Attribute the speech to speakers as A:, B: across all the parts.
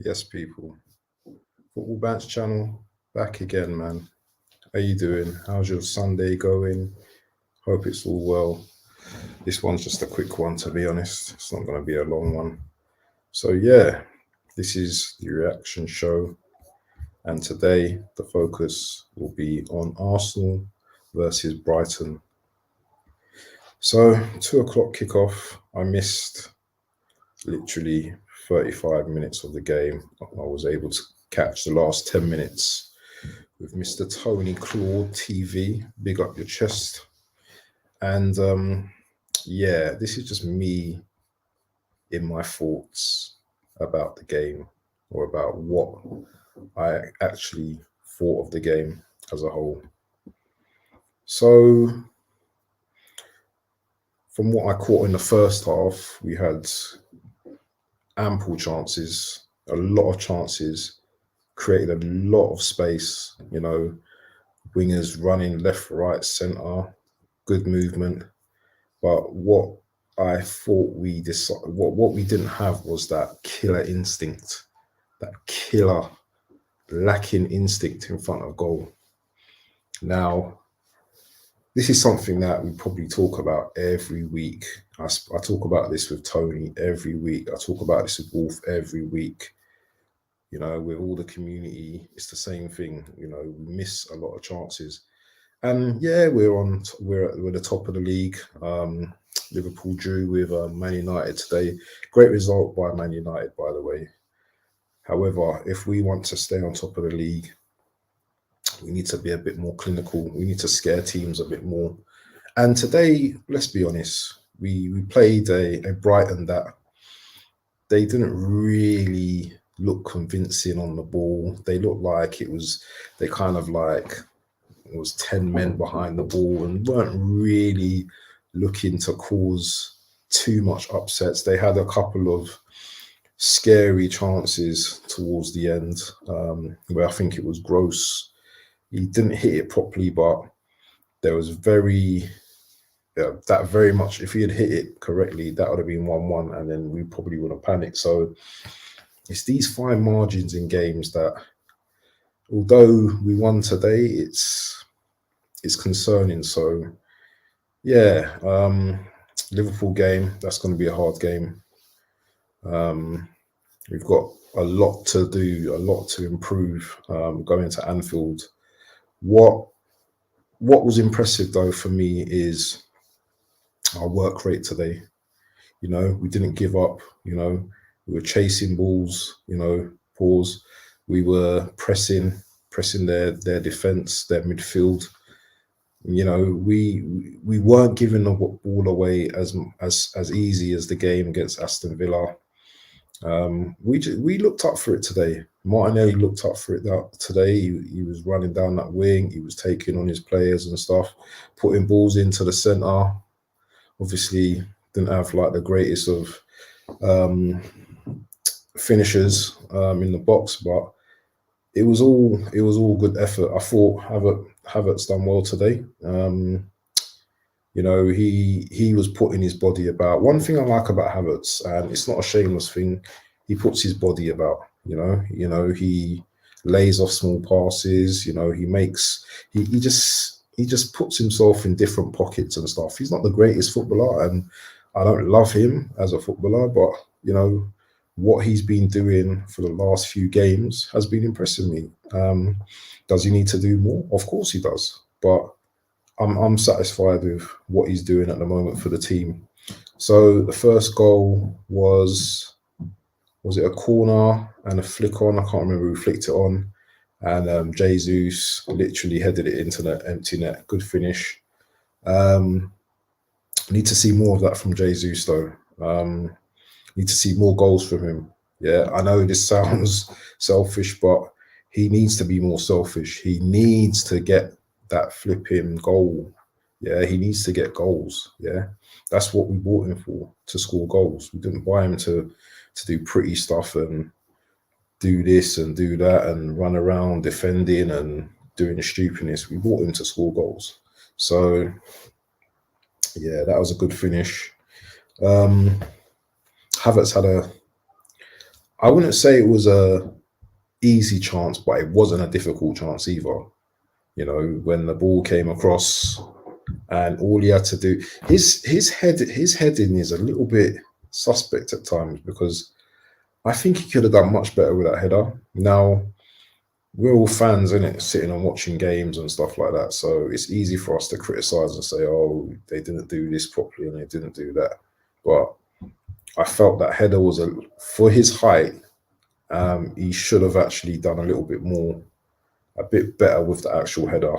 A: Yes, people. Football Bounce channel, back again, man. How you doing? How's your Sunday going? Hope it's all well. This one's just a quick one, to be honest. It's not going to be a long one. So, yeah, this is the reaction show. And today, the focus will be on Arsenal versus Brighton. So, 2 o'clock kickoff. I missed literally 35 minutes of the game. I was able to catch the last 10 minutes with Mr. Tony Claude TV. Big up your chest. And yeah, this is just me in my thoughts about the game, or about what I actually thought of the game as a whole. So, from what I caught in the first half, we had ample chances, a lot of chances, created a lot of space, wingers running left, right, centre, good movement. But what I thought we decided, what we didn't have was that killer instinct, that killer lacking instinct in front of goal. Now, this is something that we probably talk about every week. I talk about this with Tony every week. I talk about this with Wolf every week. With all the community, it's the same thing. We miss a lot of chances. And yeah, we're the top of the league. Liverpool drew with Man United today. Great result by Man United, by the way. However, if we want to stay on top of the league, we need to be a bit more clinical. We need to scare teams a bit more. And today, let's be honest, we played a Brighton that they didn't really look convincing on the ball. They looked like it was 10 men behind the ball and weren't really looking to cause too much upsets. They had a couple of scary chances towards the end, where I think it was Gross. He didn't hit it properly, but there was very much, if he had hit it correctly, that would have been 1-1, and then we probably would have panicked. So it's these fine margins in games that, although we won today, it's concerning. So yeah, Liverpool game, that's going to be a hard game. We've got a lot to do, a lot to improve going to Anfield. What was impressive though for me is our work rate today. We didn't give up. We were chasing balls. Pause. We were pressing their defense, their midfield. We weren't giving the ball away as easy as the game against Aston Villa. We looked up for it today. Martinelli looked up for it today. He was running down that wing. He was taking on his players and stuff, putting balls into the centre. Obviously, didn't have like the greatest of finishers in the box, but it was all good effort. I thought Havertz done well today. He was putting his body about. One thing I like about Havertz, and it's not a shameless thing, he puts his body about. He lays off small passes. He just puts himself in different pockets and stuff. He's not the greatest footballer, and I don't love him as a footballer, but what he's been doing for the last few games has been impressing me. Does he need to do more? Of course he does, but I'm satisfied with what he's doing at the moment for the team. So the first goal was it a corner and a flick on? I can't remember who flicked it on. And Jesus literally headed it into the empty net. Good finish. Need to see more of that from Jesus though. Need to see more goals from him. Yeah, I know this sounds selfish, but he needs to be more selfish. He needs to get that flipping goal. Yeah, he needs to get goals. Yeah, that's what we bought him for, to score goals. We didn't buy him to do pretty stuff and do this and do that and run around defending and doing the stupidness. We bought him to score goals. So yeah, that was a good finish. Havertz had I wouldn't say it was a easy chance, but it wasn't a difficult chance either. You know, when the ball came across, and all he had to do, his heading is a little bit suspect at times, because I think he could have done much better with that header. Now, we're all fans, innit, sitting and watching games and stuff like that. So it's easy for us to criticize and say, oh, they didn't do this properly and they didn't do that. But I felt that header was for his height, he should have actually done a little bit more, a bit better with the actual header,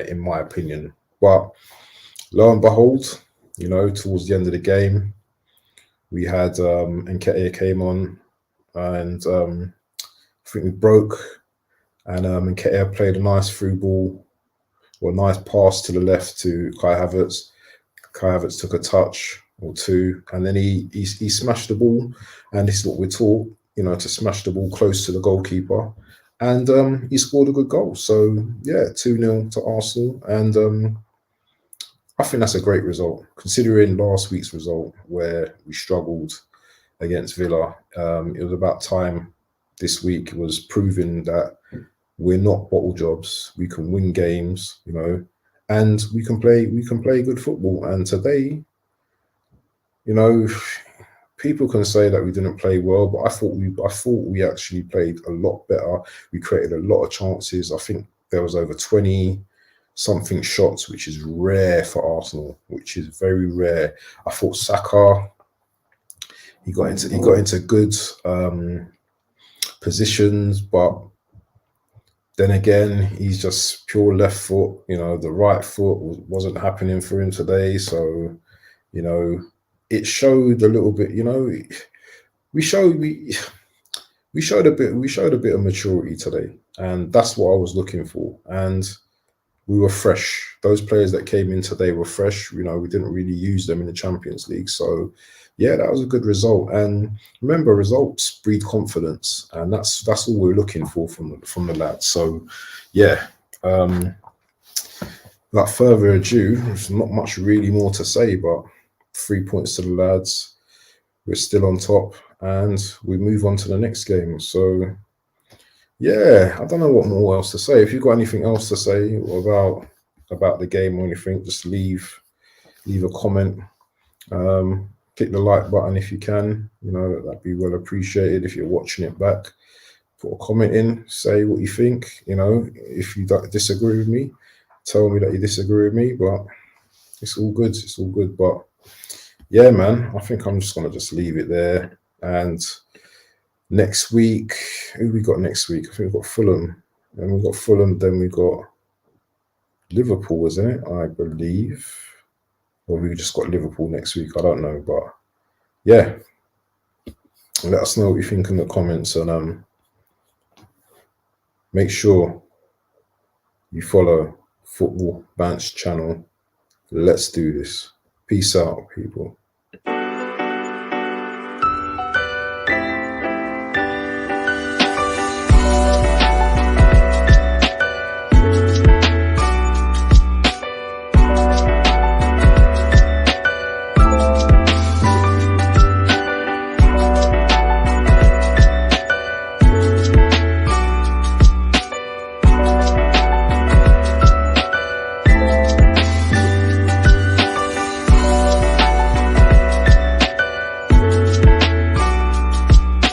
A: in my opinion. But lo and behold, you know, towards the end of the game, we had Nketiah came on, and I think we broke, and Nketiah played a nice through ball, or a nice pass to the left to Kai Havertz. Kai Havertz took a touch or two, and then he smashed the ball. And this is what we're taught, you know, to smash the ball close to the goalkeeper. And he scored a good goal. So yeah, 2-0 to Arsenal, and I think that's a great result, considering last week's result where we struggled against Villa. It was about time this week was proving that we're not bottle jobs. We can win games, you know, and we can play good football. And today, you know, people can say that we didn't play well, but I thought we actually played a lot better. We created a lot of chances. I think there was over 20 something shots, which is rare for Arsenal, which is very rare. I thought Saka, he got into good positions, but then again, he's just pure left foot. You know, the right foot wasn't happening for him today. So, you know, it showed a little bit. You know, we showed a bit of maturity today, and that's what I was looking for. And we were fresh. Those players that came in today were fresh. You know, we didn't really use them in the Champions League. So, yeah, that was a good result. And remember, results breed confidence, and that's all we're looking for from the lads. So, yeah. Without further ado, there's not much really more to say, but 3 points to the lads. We're still on top, and we move on to the next game. So, yeah, I don't know what more else to say. If you've got anything else to say about the game or anything, just leave a comment. Click the like button if you can. You know, that'd be well appreciated. If you're watching it back, put a comment in, say what you think. You know, if you disagree with me, tell me that you disagree with me. But it's all good. It's all good. But yeah, man, I think I'm just gonna just leave it there. And next week, who we got next week? I think we've got Fulham. And we've got Fulham, then we got Liverpool, isn't it? I believe. Or we just got Liverpool next week. I don't know. But yeah. Let us know what you think in the comments, and make sure you follow Football Bants channel. Let's do this. Peace out, people.